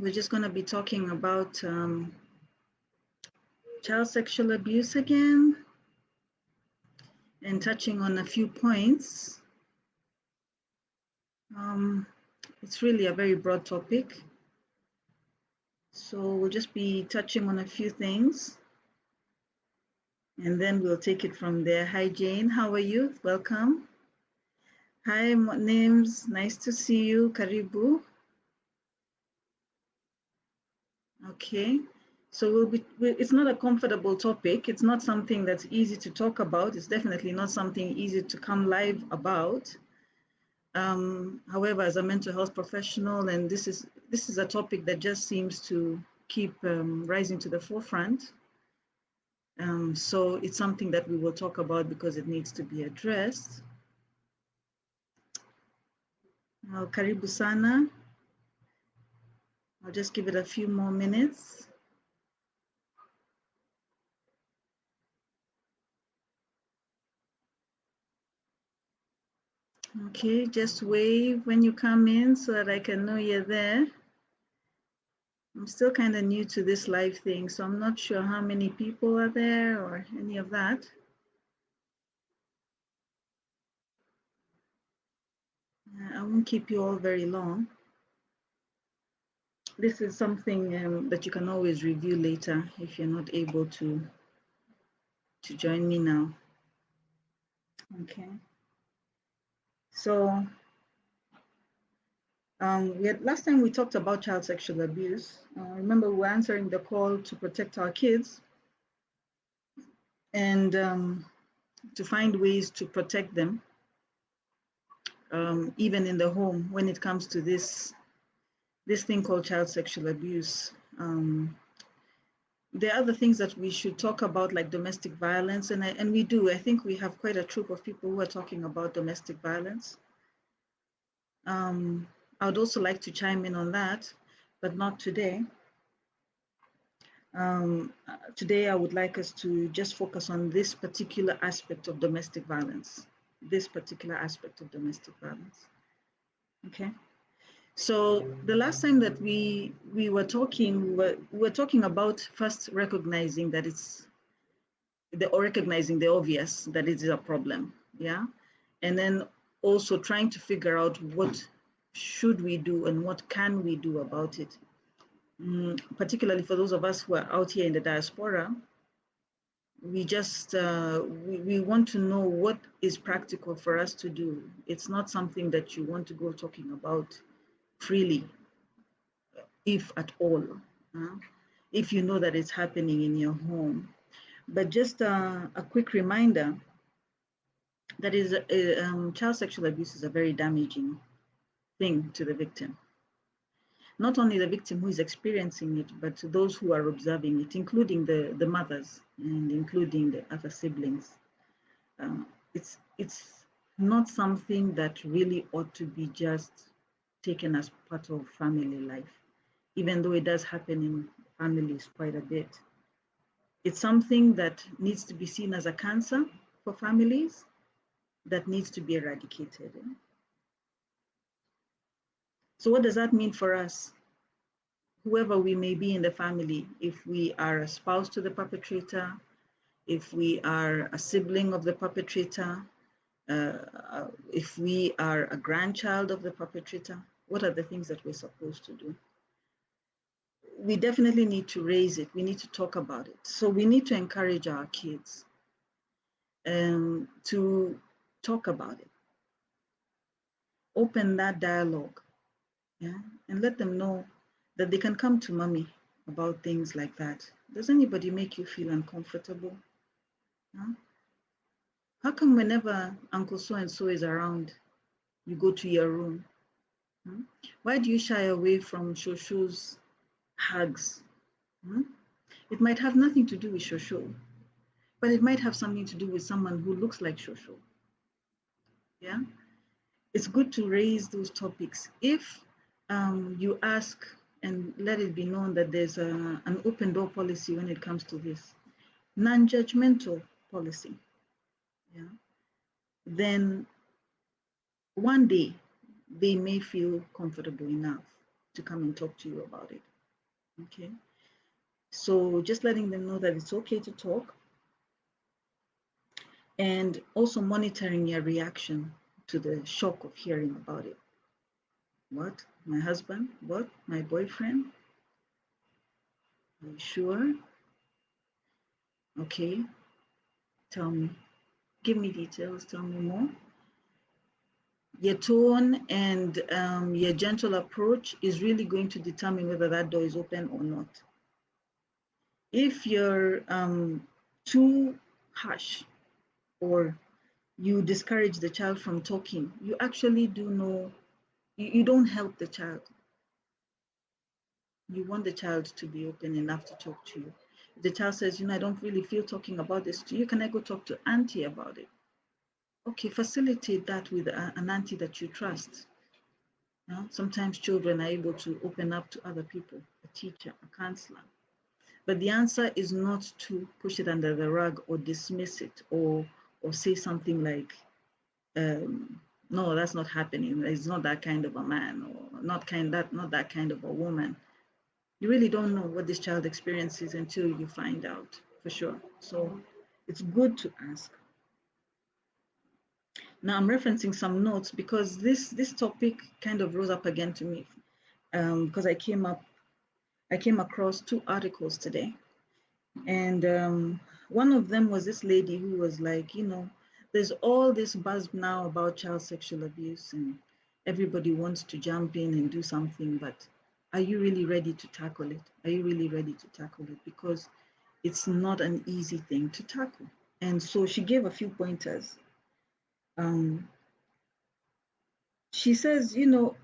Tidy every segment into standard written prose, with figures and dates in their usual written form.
We're just going to be talking about child sexual abuse again and touching on a few points. It's really a very broad topic. So we'll just be touching on a few things and then we'll take it from there. Hi, Jane. How are you? Welcome. Hi, Names. Nice to see you. Karibu. Okay. So it's not a comfortable topic. It's not something that's easy to talk about. It's definitely not something easy to come live about. However, as a mental health professional, and this is a topic that just seems to keep rising to the forefront. So it's something that we will talk about because it needs to be addressed. Karibu sana. I'll just give it a few more minutes. Okay, just wave when you come in so that I can know you're there. I'm still kind of new to this live thing, so I'm not sure how many people are there or any of that. I won't keep you all very long. This is something that you can always review later if you're not able to join me now. Okay. So last time we talked about child sexual abuse. Remember, we were answering the call to protect our kids and to find ways to protect them, even in the home when it comes to this thing called child sexual abuse. There are other things that we should talk about, like domestic violence, and we do. I think we have quite a troop of people who are talking about domestic violence. I would also like to chime in on that, but not today. Today, I would like us to just focus on this particular aspect of domestic violence. This particular aspect of domestic violence. Okay. So the last time that we were talking, we were talking about first recognizing that recognizing the obvious, that it is a problem, yeah, and then also trying to figure out what should we do and what can we do about it. Particularly for those of us who are out here in the diaspora, we just we want to know what is practical for us to do. It's not something that you want to go talking about freely, if at all, if you know that it's happening in your home. But just a quick reminder that is child sexual abuse is a very damaging thing to the victim. Not only the victim who is experiencing it, but to those who are observing it, including the mothers and including the other siblings. It's not something that really ought to be just taken as part of family life, even though it does happen in families quite a bit. It's something that needs to be seen as a cancer for families that needs to be eradicated. So what does that mean for us? Whoever we may be in the family, if we are a spouse to the perpetrator, if we are a sibling of the perpetrator, if we are a grandchild of the perpetrator, what are the things that we're supposed to do? We definitely need to raise it. We need to talk about it. So we need to encourage our kids to talk about it. Open that dialogue, yeah, and let them know that they can come to mommy about things like that. Does anybody make you feel uncomfortable? Huh? How come whenever Uncle so-and-so is around, you go to your room? Hmm? Why do you shy away from Shosho's hugs? Hmm? It might have nothing to do with Shosho, but it might have something to do with someone who looks like Shosho. Yeah? It's good to raise those topics. If you ask and let it be known that there's an open door policy when it comes to this, non-judgmental policy, yeah, then one day they may feel comfortable enough to come and talk to you about it. Okay, so just letting them know that it's okay to talk, and also monitoring your reaction to the shock of hearing about it. What? My husband? What? My boyfriend? Are you sure? Okay, tell me. Give me details, tell me more. Your tone and your gentle approach is really going to determine whether that door is open or not. If you're too harsh or you discourage the child from talking, you actually do know, you don't help the child. You want the child to be open enough to talk to you. If the child says, I don't really feel talking about this to you, can I go talk to auntie about it? Okay, facilitate that with an auntie that you trust. Sometimes children are able to open up to other people, a teacher, a counselor. But the answer is not to push it under the rug or dismiss it or say something like, no, that's not happening. It's not that kind of a man, or not that kind of a woman. You really don't know what this child experiences until you find out for sure. So it's good to ask. Now I'm referencing some notes because this topic kind of rose up again to me because I came across two articles today, and one of them was this lady who was like, there's all this buzz now about child sexual abuse, and everybody wants to jump in and do something, but are you really ready to tackle it? Are you really ready to tackle it? Because it's not an easy thing to tackle. And so she gave a few pointers. She says, you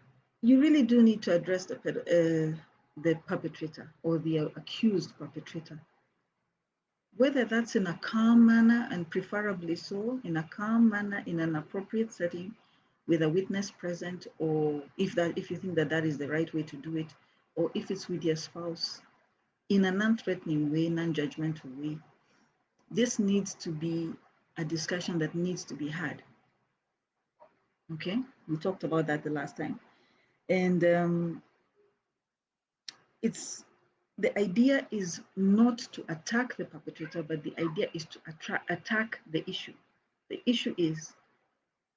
really do need to address the perpetrator or the accused perpetrator. Whether that's in a calm manner, and preferably so, in a calm manner, in an appropriate setting, with a witness present, or if you think that is the right way to do it, or if it's with your spouse, in a non-threatening way, non-judgmental way. This needs to be a discussion that needs to be had. Okay, we talked about that the last time. And the idea is not to attack the perpetrator, but the idea is to attack the issue. The issue is,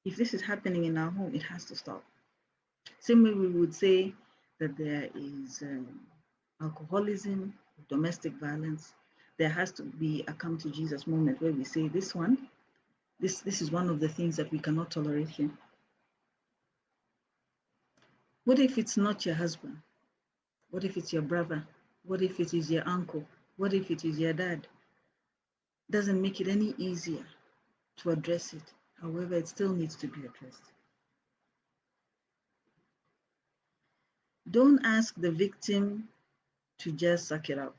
if this is happening in our home, it has to stop. Same way we would say that there is alcoholism, domestic violence. There has to be a come to Jesus moment where we say, this is one of the things that we cannot tolerate here. What if it's not your husband? What if it's your brother? What if it is your uncle? What if it is your dad? Doesn't make it any easier to address it. However, it still needs to be addressed. Don't ask the victim to just suck it up.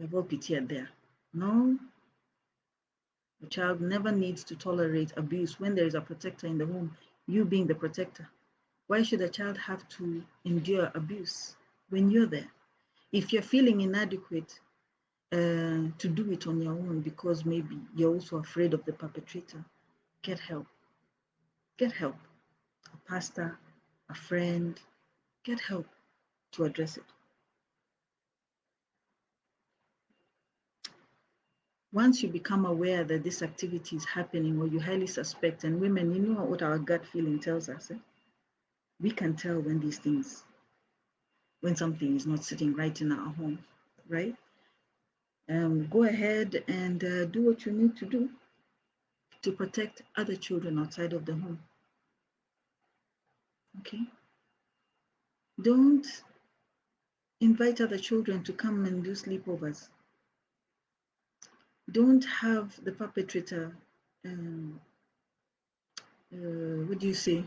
We've all pitied there. No, the child never needs to tolerate abuse when there is a protector in the home, you being the protector. Why should a child have to endure abuse when you're there? If you're feeling inadequate to do it on your own because maybe you're also afraid of the perpetrator, get help. Get help. A pastor, a friend, get help to address it. Once you become aware that this activity is happening or you highly suspect, and women, you know what our gut feeling tells us. We can tell when something is not sitting right in our home, right? Go ahead and do what you need to do to protect other children outside of the home. Okay? Don't invite other children to come and do sleepovers. Don't have the perpetrator, what do you say?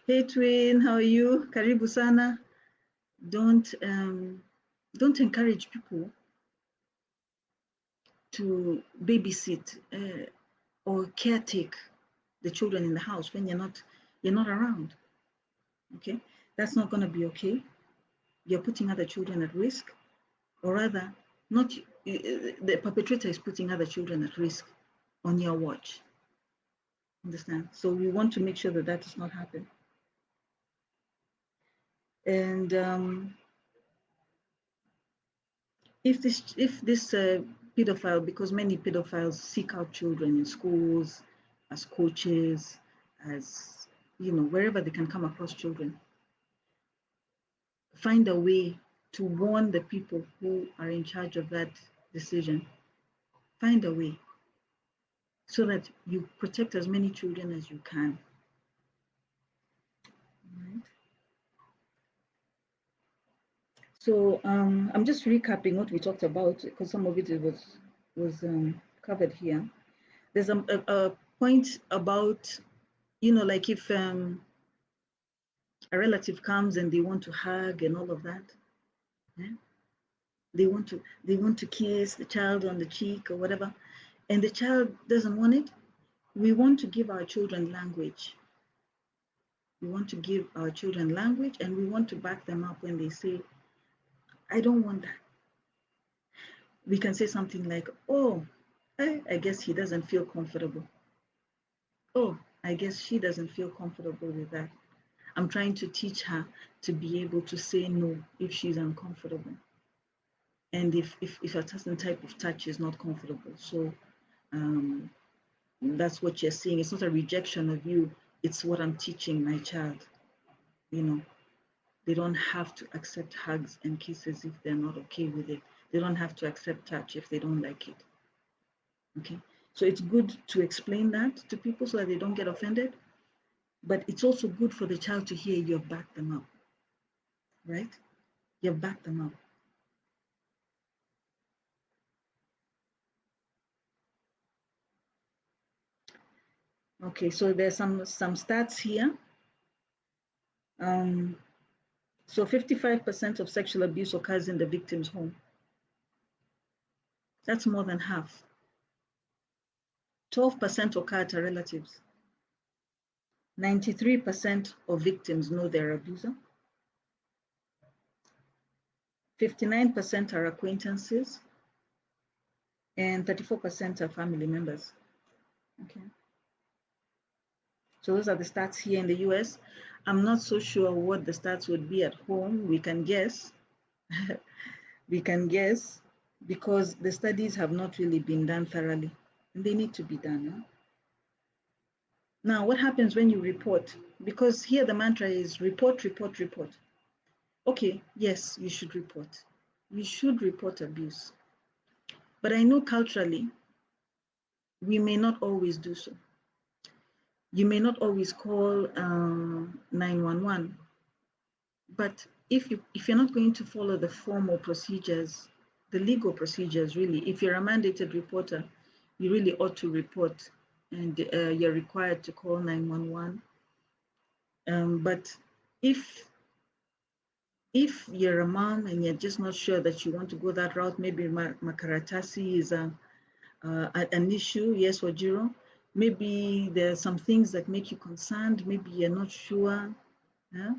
Hey twin, how are you? Karibu sana. Don't encourage people to babysit or caretake the children in the house when you're not around. Okay, that's not going to be okay. You're putting other children at risk, or rather, not the perpetrator is putting other children at risk on your watch. Understand? So we want to make sure that does not happen. And if this pedophile, because many pedophiles seek out children in schools, as coaches, as wherever they can come across children, find a way to warn the people who are in charge of that decision. Find a way so that you protect as many children as you can. Right. So I'm just recapping what we talked about, because some of it was covered here. There's a point about, like if a relative comes and they want to hug and all of that, yeah? they want to kiss the child on the cheek or whatever, and the child doesn't want it. We want to give our children language. We want to give our children language, and we want to back them up when they say, I don't want that. We can say something like, oh, I guess he doesn't feel comfortable. Oh, I guess she doesn't feel comfortable with that. I'm trying to teach her to be able to say no if she's uncomfortable. And if a certain type of touch is not comfortable. So that's what you're seeing. It's not a rejection of you. It's what I'm teaching my child. They don't have to accept hugs and kisses if they're not okay with it. They don't have to accept touch if they don't like it. Okay, so it's good to explain that to people so that they don't get offended, but it's also good for the child to hear you've backed them up, right? You've backed them up. Okay, so there's some stats here. So 55% of sexual abuse occurs in the victim's home. That's more than half. 12% occur to relatives. 93% of victims know their abuser. 59% are acquaintances, and 34% are family members. Okay. So those are the stats here in the US. I'm not so sure what the stats would be at home. We can guess. We can guess because the studies have not really been done thoroughly. And they need to be done. Huh? Now, what happens when you report? Because here the mantra is report, report, report. Okay, yes, you should report. You should report abuse. But I know culturally, we may not always do so. You may not always call 911, but if you're not going to follow the formal procedures, the legal procedures, really, if you're a mandated reporter, you really ought to report, and you're required to call 911. But if you're a mom and you're just not sure that you want to go that route, maybe makaratasi is an issue, yes, Wajiro. Maybe there are some things that make you concerned. Maybe you're not sure. Yeah?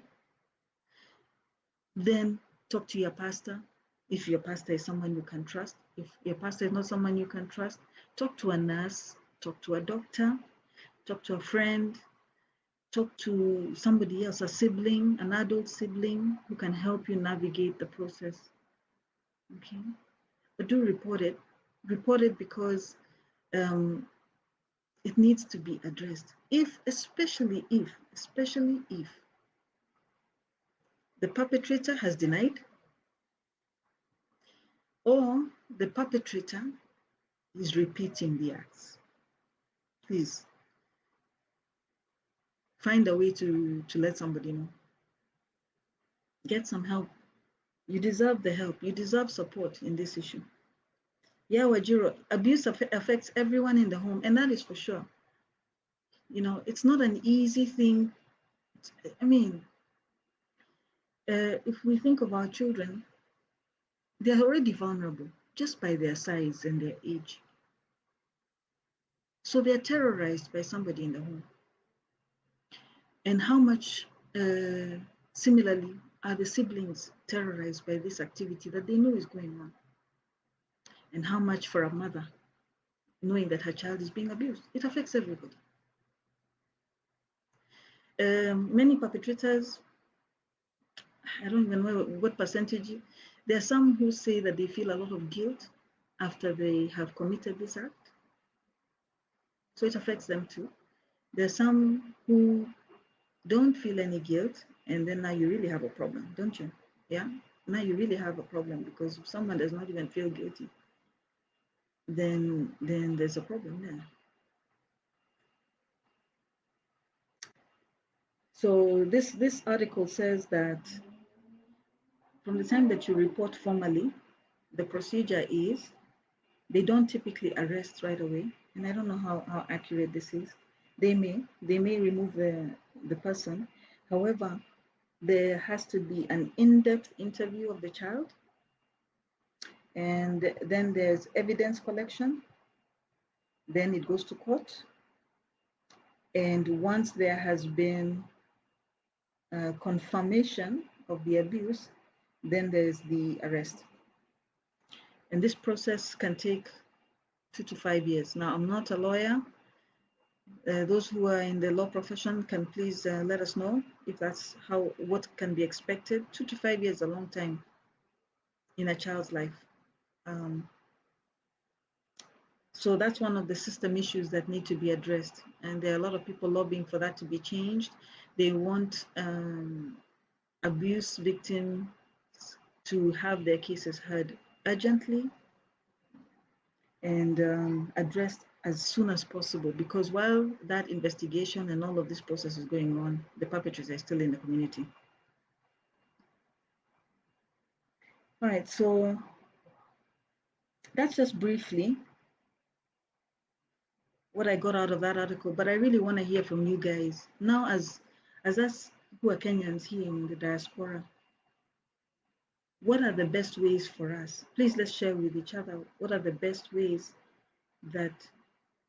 Then talk to your pastor. If your pastor is someone you can trust. If your pastor is not someone you can trust, talk to a nurse, talk to a doctor, talk to a friend, talk to somebody else, a sibling, an adult sibling who can help you navigate the process. Okay, but do report it. Report it because it needs to be addressed. Especially if the perpetrator has denied, or the perpetrator is repeating the acts. Please find a way to let somebody know. Get some help. You deserve the help. You deserve support in this issue. Yeah, Wajiro, abuse affects everyone in the home, and that is for sure. It's not an easy thing. I mean, if we think of our children, they're already vulnerable just by their size and their age. So they're terrorized by somebody in the home. And how much, similarly, are the siblings terrorized by this activity that they know is going on? And how much for a mother, knowing that her child is being abused? It affects everybody. Many perpetrators I don't even know what percentage. There are some who say that they feel a lot of guilt after they have committed this act. So it affects them too. There are some who don't feel any guilt, and then now you really have a problem, don't you? Yeah? Now you really have a problem, because if someone does not even feel guilty, then there's a problem there. So this article says that from the time that you report formally, the procedure is they don't typically arrest right away, and I don't know how accurate this is. They may remove the person. However, there has to be an in-depth interview of the child, and then there's evidence collection. Then it goes to court, and once there has been confirmation of the abuse, then there's the arrest. And this process can take 2 to 5 years. Now, I'm not a lawyer. Those who are in the law profession can please let us know if that's what can be expected. 2 to 5 years is a long time in a child's life. So that's one of the system issues that need to be addressed. And there are a lot of people lobbying for that to be changed. They want abuse victims to have their cases heard urgently and addressed as soon as possible, because while that investigation and all of this process is going on, the perpetrators are still in the community. All right, so that's just briefly what I got out of that article, but I really want to hear from you guys. Now, as us who are Kenyans here in the diaspora, what are the best ways for us? Please, let's share with each other. What are the best ways that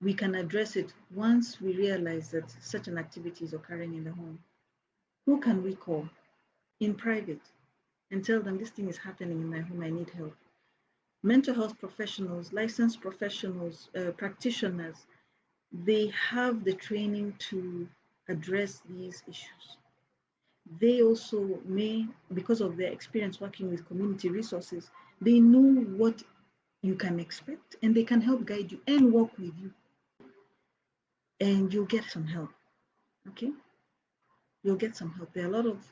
we can address it once we realize that such an activity is occurring in the home? Who can we call in private and tell them this thing is happening in my home, I need help? Mental health professionals, licensed professionals, practitioners, they have the training to address these issues. They also may, because of their experience working with community resources, they know what you can expect, and they can help guide you and work with you. And you'll get some help, okay? You'll get some help. There are a lot of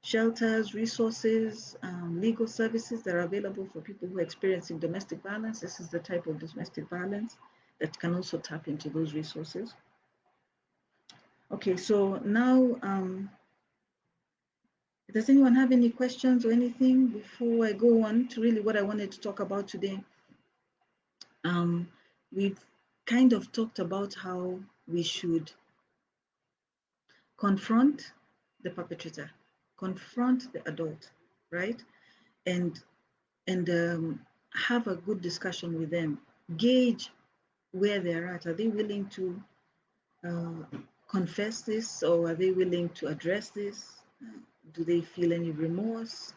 shelters, resources, legal services that are available for people who are experiencing domestic violence. This is the type of domestic violence that can also tap into those resources. Okay, so now, does anyone have any questions or anything before I go on to really what I wanted to talk about today? We've kind of talked about how we should confront the perpetrator, confront the adult, right? And have a good discussion with them, gauge where they're at. Are they willing to confess this, or are they willing to address this? Do they feel any remorse?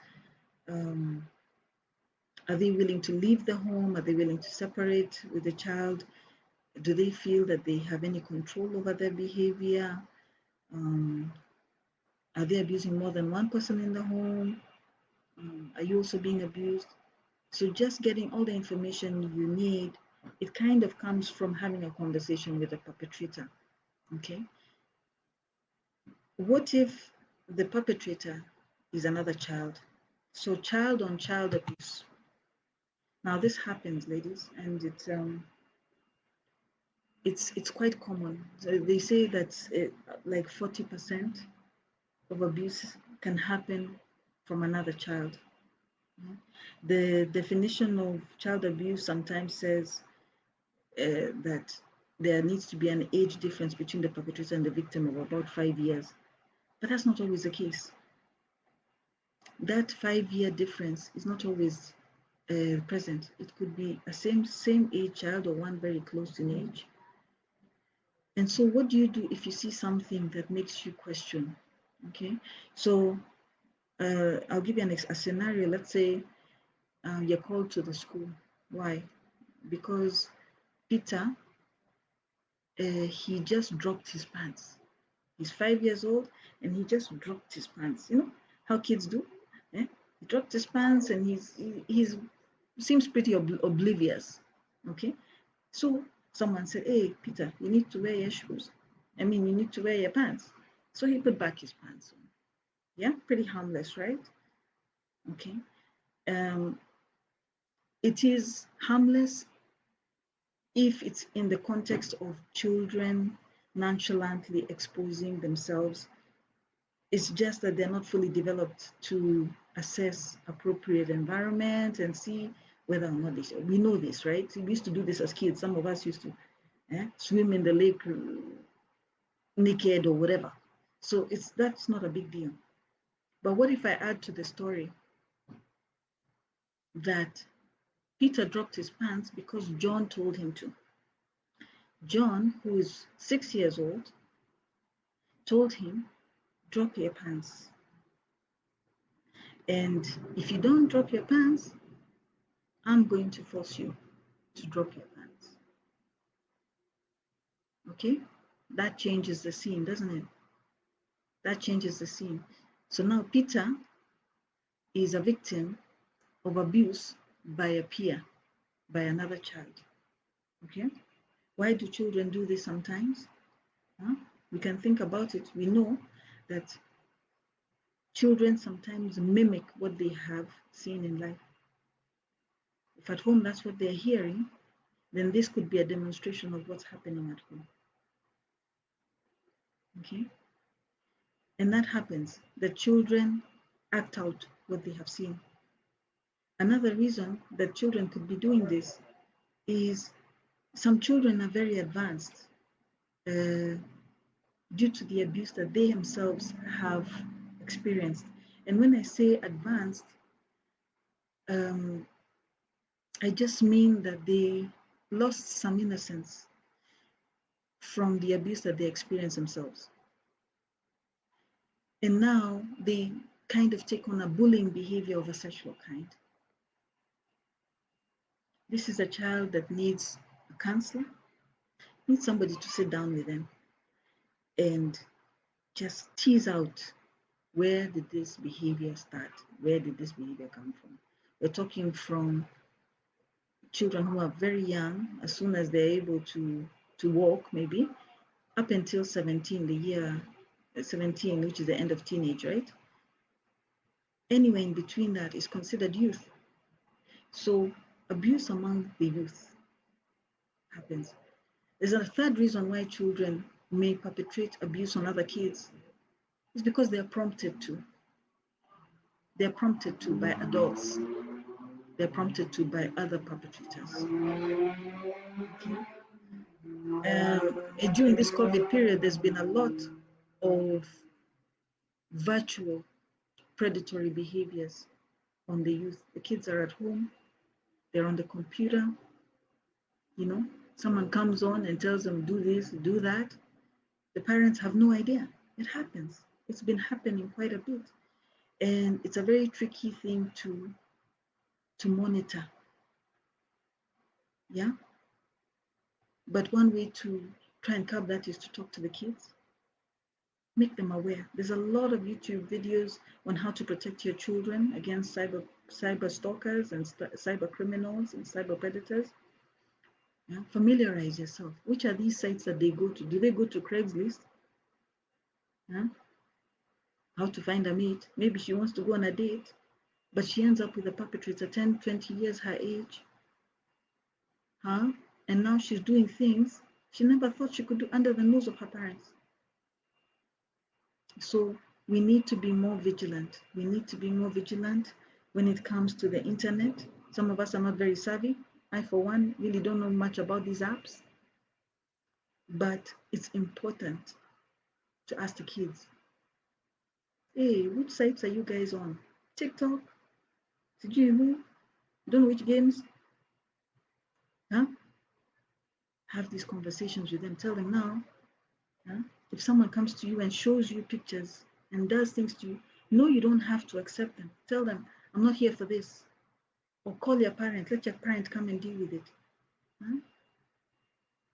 Are they willing to leave the home? Are they willing to separate with the child? Do they feel that they have any control over their behavior? Are they abusing more than one person in the home? Are you also being abused? So just getting all the information you need, it kind of comes from having a conversation with the perpetrator, okay? What if the perpetrator is another child? So child on child abuse. Now this happens, ladies, and it's quite common. So they say that like 40% of abuse can happen from another child. The definition of child abuse sometimes says that there needs to be an age difference between the perpetrator and the victim of about 5 years. But that's not always the case. That 5-year difference is not always present. It could be a same age child or one very close in age. And so what do you do if you see something that makes you question? Okay, so I'll give you a scenario. Let's say you're called to the school. Why? Because Peter, he just dropped his pants. He's 5 years old and he just dropped his pants. You know how kids do? He dropped his pants and he's seems pretty oblivious. Okay, so someone said, "Hey, Peter, you need to wear your shoes. I mean, you need to wear your pants." So he put back his pants on. Yeah, pretty harmless, right? Okay. It is harmless if it's in the context of children nonchalantly exposing themselves. It's just that they're not fully developed to assess appropriate environment and see whether or not they. We know this, right? We used to do this as kids. Some of us used to swim in the lake naked or whatever. So that's not a big deal. But what if I add to the story that Peter dropped his pants because John told him to? John, who is 6 years old, told him, drop your pants. And if you don't drop your pants, I'm going to force you to drop your pants. Okay? That changes the scene, doesn't it? That changes the scene. So now Peter is a victim of abuse by a peer, by another child. Okay? Why do children do this sometimes? We can think about it. We know that children sometimes mimic what they have seen in life. If at home that's what they're hearing, then this could be a demonstration of what's happening at home. Okay? And that happens. The children act out what they have seen. Another reason that children could be doing this is some children are very advanced due to the abuse that they themselves have experienced. And when I say advanced, I just mean that they lost some innocence from the abuse that they experienced themselves. And now they kind of take on a bullying behavior of a sexual kind. This is a child that needs a counselor, needs somebody to sit down with them and just tease out, where did this behavior start? Where did this behavior come from? We're talking from children who are very young, as soon as they're able to walk, maybe, up until 17, the year 17, which is the end of teenage, right? Anywhere in between that is considered youth. So abuse among the youth happens. There's a third reason why children may perpetrate abuse on other kids. It's because they're prompted to. They're prompted to by adults. They're prompted to by other perpetrators. Okay. During this COVID period, there's been a lot of virtual predatory behaviors on the youth. The kids are at home, they're on the computer, someone comes on and tells them, do this, do that. The parents have no idea. It happens. It's been happening quite a bit. And it's a very tricky thing to monitor. Yeah. But one way to try and curb that is to talk to the kids. Make them aware. There's a lot of YouTube videos on how to protect your children against cyber stalkers and cyber criminals and cyber predators. Yeah? Familiarize yourself. Which are these sites that they go to? Do they go to Craigslist? Yeah? How to find a mate. Maybe she wants to go on a date, but she ends up with a perpetrator 10, 20 years her age. And now she's doing things she never thought she could do under the nose of her parents. So we need to be more vigilant. We need to be more vigilant when it comes to the internet. Some of us are not very savvy. I, for one, really don't know much about these apps. But it's important to ask the kids, hey, which sites are you guys on? TikTok? Did you don't know which games? Have these conversations with them. Tell them now, if someone comes to you and shows you pictures and does things to you, no, you don't have to accept them. Tell them, I'm not here for this. Or call your parent. Let your parent come and deal with it.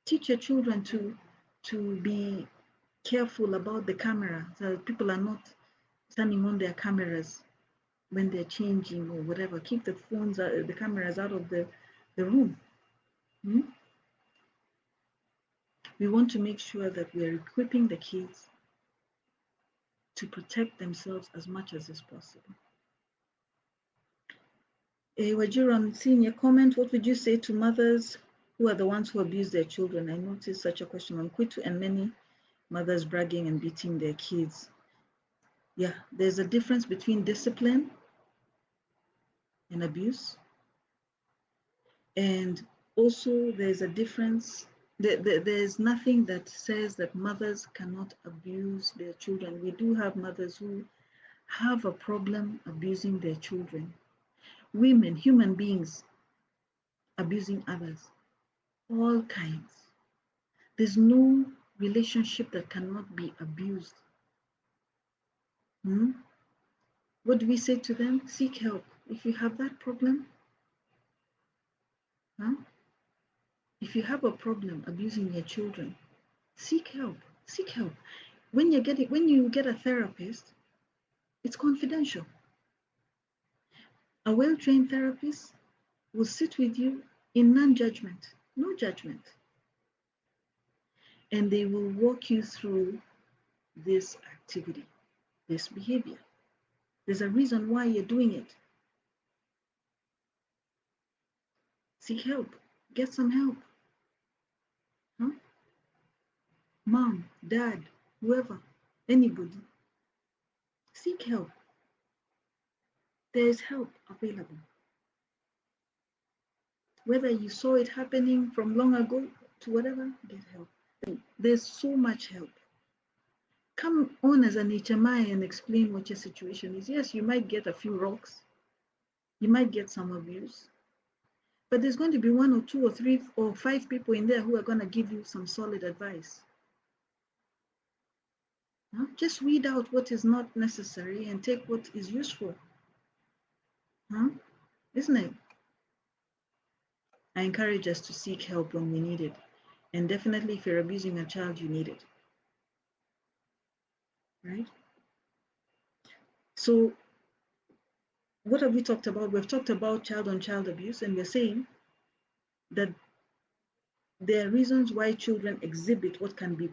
Teach your children to be careful about the camera, so that people are not turning on their cameras when they're changing or whatever. Keep the phones, the cameras out of the room. Hmm? We want to make sure that we are equipping the kids to protect themselves as much as is possible. Wajiran, seeing your comment, what would you say to mothers who are the ones who abuse their children? I noticed such a question on Kwitu and many mothers bragging and beating their kids. Yeah, there's a difference between discipline and abuse. And also there's a difference. There's nothing that says that mothers cannot abuse their children. We do have mothers who have a problem abusing their children. Women, human beings, abusing others, all kinds. There's no relationship that cannot be abused. What do we say to them? Seek help. If you have that problem, if you have a problem abusing your children, seek help. Seek help. When you get a therapist, it's confidential. A well-trained therapist will sit with you in non-judgment, no judgment. And they will walk you through this activity, this behavior. There's a reason why you're doing it. Seek help. Get some help. Mom, dad, whoever, anybody. Seek help. There is help available. Whether you saw it happening from long ago to whatever, get help. There's so much help. Come on as an HMI and explain what your situation is. Yes, you might get a few rocks. You might get some abuse. But there's going to be 1 or 2 or 3 or 5 people in there who are going to give you some solid advice. Just weed out what is not necessary and take what is useful. Isn't it? I encourage us to seek help when we need it. And definitely if you're abusing a child, you need it. Right? So what have we talked about? We've talked about child-on-child abuse, and we're saying that there are reasons why children exhibit what can be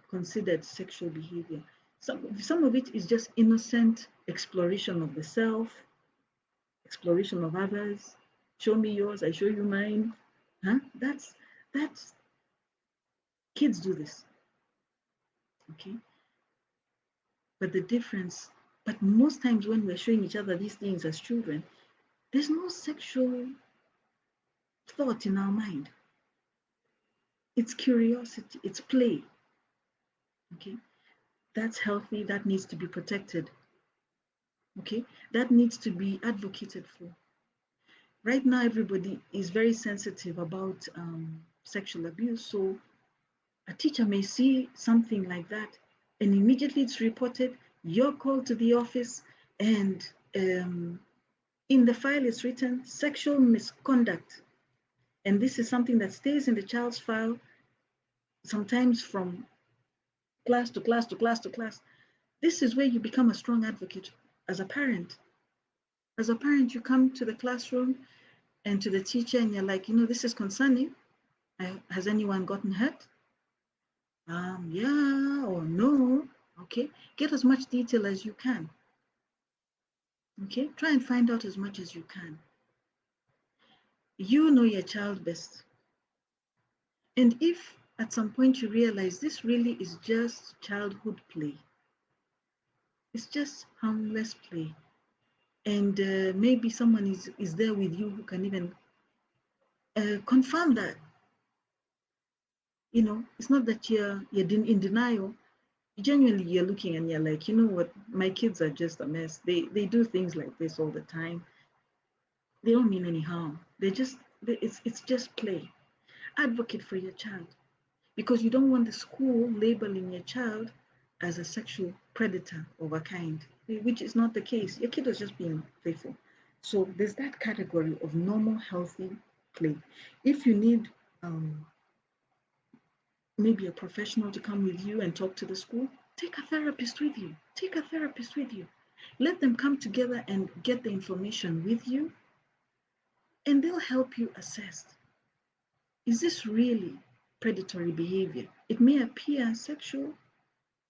considered sexual behavior. Some of it is just innocent exploration of the self, exploration of others. Show me yours, I show you mine. That's kids do this. Okay. But the difference, but most times when we're showing each other these things as children, there's no sexual thought in our mind. It's curiosity, it's play. Okay. That's healthy, that needs to be protected. Okay, that needs to be advocated for. Right now, everybody is very sensitive about sexual abuse. So a teacher may see something like that and immediately it's reported, you're called to the office, and in the file is written sexual misconduct. And this is something that stays in the child's file, sometimes from class to class to class to class. This is where you become a strong advocate as a parent. As a parent, you come to the classroom and to the teacher and you're like, this is concerning. Has anyone gotten hurt? Yeah or no. Okay, get as much detail as you can. Okay, try and find out as much as you can. You know your child best. And if at some point you realize this really is just childhood play, it's just harmless play, and maybe someone is there with you who can even confirm that. It's not that you're in denial. Genuinely, you're looking and you're like, you know what, my kids are just a mess. They do things like this all the time. They don't mean any harm. It's just play. Advocate for your child, because you don't want the school labeling your child as a sexual predator of a kind, which is not the case. Your kid was just being playful. So there's that category of normal, healthy play. If you need maybe a professional to come with you and talk to the school, take a therapist with you. Take a therapist with you. Let them come together and get the information with you, and they'll help you assess, is this really predatory behavior? It may appear sexual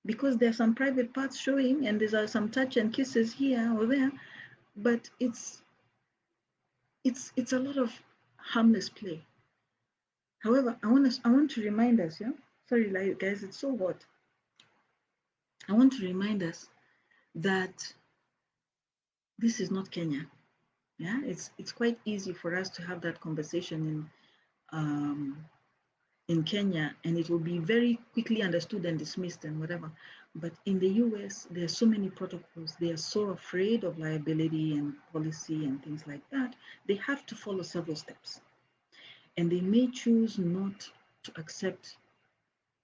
because there are some private parts showing and there are some touch and kisses here or there, but it's a lot of harmless play. However, I want to remind us, yeah. Sorry, guys, it's so hot. I want to remind us that this is not Kenya. Yeah, it's quite easy for us to have that conversation in Kenya, and it will be very quickly understood and dismissed and whatever. But in the US, there are so many protocols. They are so afraid of liability and policy and things like that. They have to follow several steps, and they may choose not to accept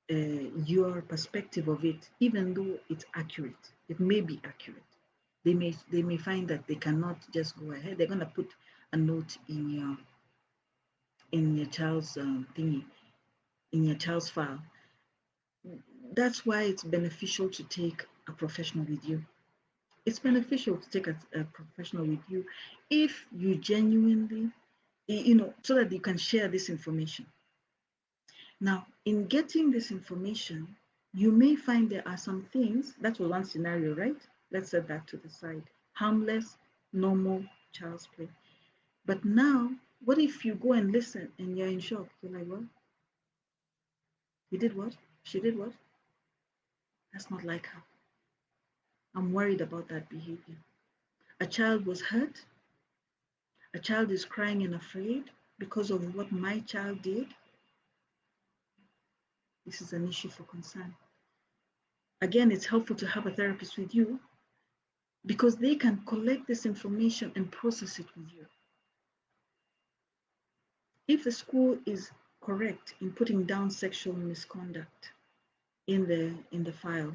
your perspective of it, even though it's accurate. It may be accurate. They may find that they cannot just go ahead. They're going to put a note in your child's thingy, in your child's file. That's why it's beneficial to take a professional with you. It's beneficial to take a professional with you if you genuinely, so that you can share this information. Now, in getting this information, you may find there are some things. That was one scenario, right? Let's set that to the side. Harmless, normal child's play. But now, what if you go and listen and you're in shock? You're like, what? He did what? She did what? That's not like her. I'm worried about that behavior. A child was hurt. A child is crying and afraid because of what my child did. This is an issue for concern. Again, it's helpful to have a therapist with you because they can collect this information and process it with you. If the school is correct in putting down sexual misconduct in the file,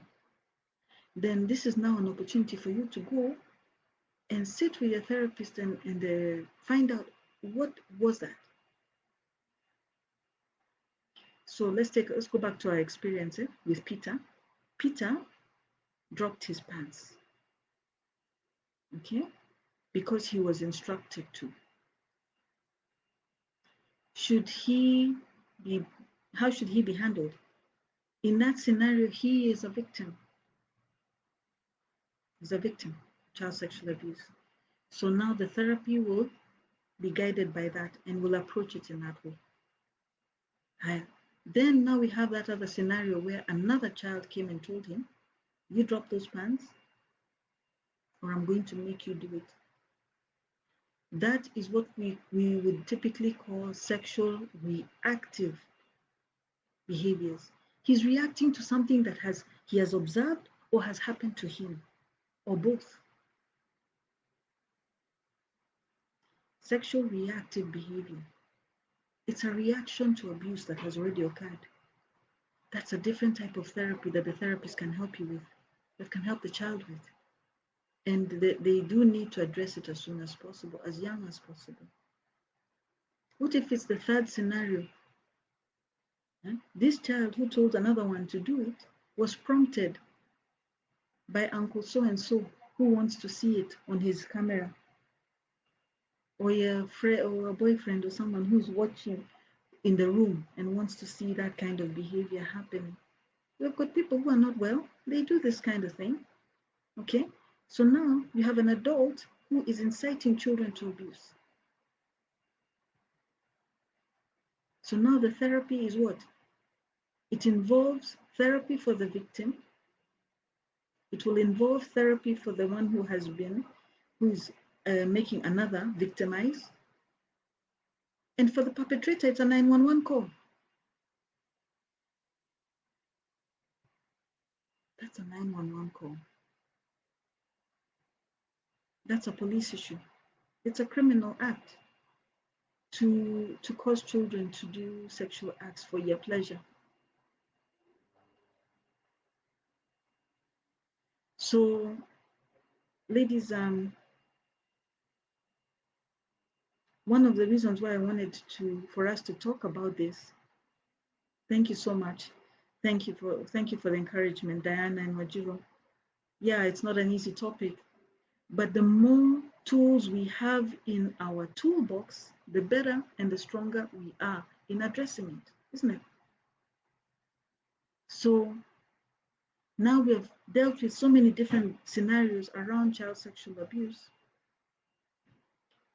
then this is now an opportunity for you to go and sit with your therapist and find out what was that. So let's go back to our experience with Peter. Peter dropped his pants, okay, because he was instructed to. How should he be handled? In that scenario, he is a victim. He's a victim, child sexual abuse. So now the therapy will be guided by that and will approach it in that way. Then now we have that other scenario where another child came and told him, you drop those pants or I'm going to make you do it. That is what we would typically call sexual reactive behaviors. He's reacting to something that he has observed or has happened to him, or both. Sexual reactive behavior. It's a reaction to abuse that has already occurred. That's a different type of therapy that the therapist can help you with, that can help the child with. And they do need to address it as soon as possible, as young as possible. What if it's the third scenario? This child who told another one to do it was prompted by Uncle so-and-so who wants to see it on his camera, or a friend or a boyfriend or someone who's watching in the room and wants to see that kind of behavior happening. We've got people who are not well. They do this kind of thing. Okay? So now you have an adult who is inciting children to abuse. So now the therapy is what? It involves therapy for the victim. It will involve therapy for the one who's making another victimize. And for the perpetrator, it's a 911 call. That's a 911 call. That's a police issue. It's a criminal act to cause children to do sexual acts for your pleasure. So, ladies, one of the reasons why I wanted for us to talk about this. Thank you so much. Thank you for the encouragement, Diana and Wajiro. Yeah, it's not an easy topic. But the more tools we have in our toolbox, the better and the stronger we are in addressing it, isn't it? So now we have dealt with so many different scenarios around child sexual abuse.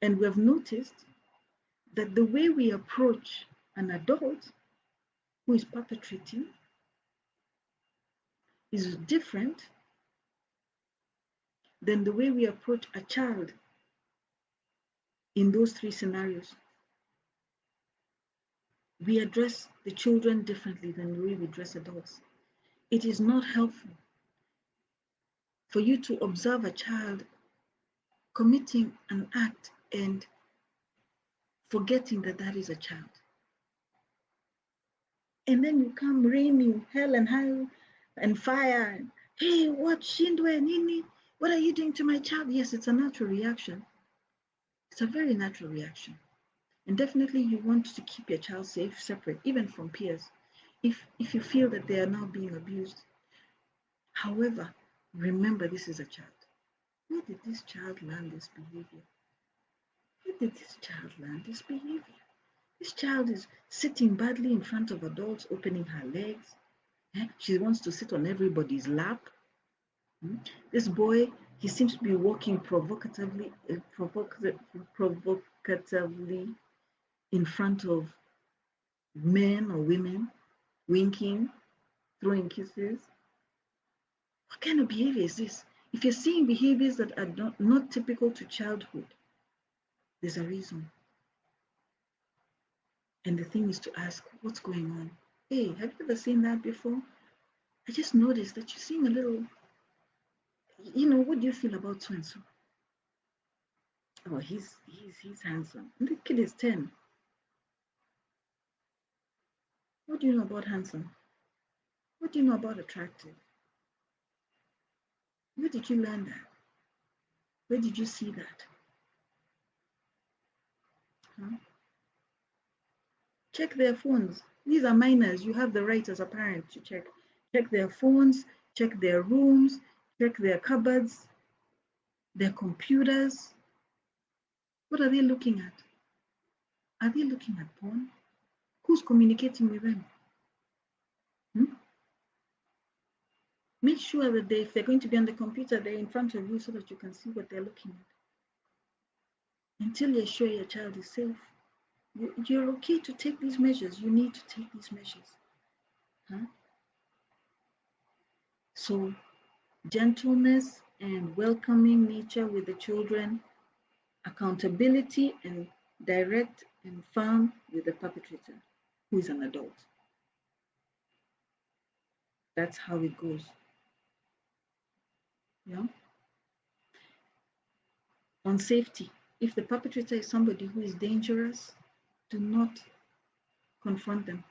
And we have noticed that the way we approach an adult who is perpetrating is different than the way we approach a child in those three scenarios. We address the children differently than the way we address adults. It is not helpful for you to observe a child committing an act and forgetting that that is a child. And then you come raining hell and fire. Hey, what Shindwe Nini? What are you doing to my child? Yes, it's a natural reaction. It's a very natural reaction. And definitely you want to keep your child safe, separate, even from peers, if you feel that they are now being abused. However, remember this is a child. Where did this child learn this behavior? Where did this child learn this behavior? This child is sitting badly in front of adults, opening her legs. She wants to sit on everybody's lap. This boy, he seems to be walking provocatively in front of men or women, winking, throwing kisses. What kind of behavior is this? If you're seeing behaviors that are not typical to childhood, there's a reason. And the thing is to ask, what's going on? Hey, have you ever seen that before? I just noticed that you're seeing a little, what do you feel about so and so? Oh, he's handsome. And the kid is 10. What do you know about handsome? What do you know about attractive? Where did you learn that? Where did you see that? Huh? Check their phones. These are minors. You have the right as a parent to check. Check their phones, check their rooms, check their cupboards, their computers. What are they looking at? Are they looking at porn? Who's communicating with them? Make sure that if they're going to be on the computer, they're in front of you so that you can see what they're looking at. Until you're sure your child is safe, you're okay to take these measures. You need to take these measures. So gentleness and welcoming nature with the children, accountability and direct and firm with the perpetrator, who is an adult. That's how it goes. On safety, if the perpetrator is somebody who is dangerous, do not confront them.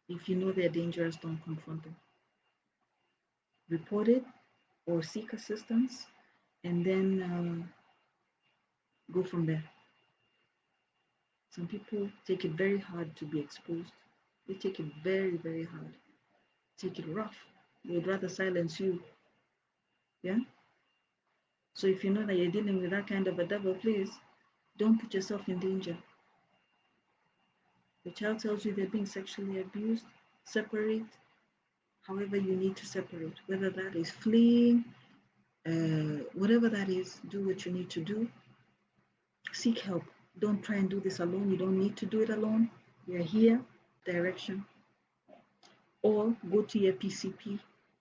If you know they're dangerous, don't confront them. Report it or seek assistance, and then go from there. Some people take it very hard to be exposed. They take it very, very hard. Take it rough. They would rather silence you. Yeah? So if you know that you're dealing with that kind of a devil, please don't put yourself in danger. The child tells you they're being sexually abused, separate. However you need to separate, whether that is fleeing, whatever that is, do what you need to do. Seek help. Don't try and do this alone. You don't need to do it alone. We're here, direction. Or go to your PCP,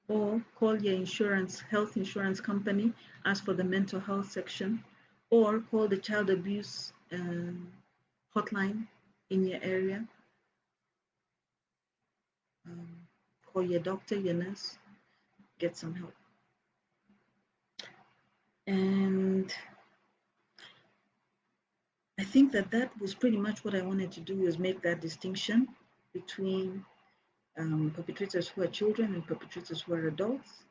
or call your health insurance company, ask for the mental health section, or call the child abuse hotline in your area. Call your doctor, your nurse, get some help. And I think that was pretty much what I wanted to do, was make that distinction between perpetrators who are children and perpetrators who are adults.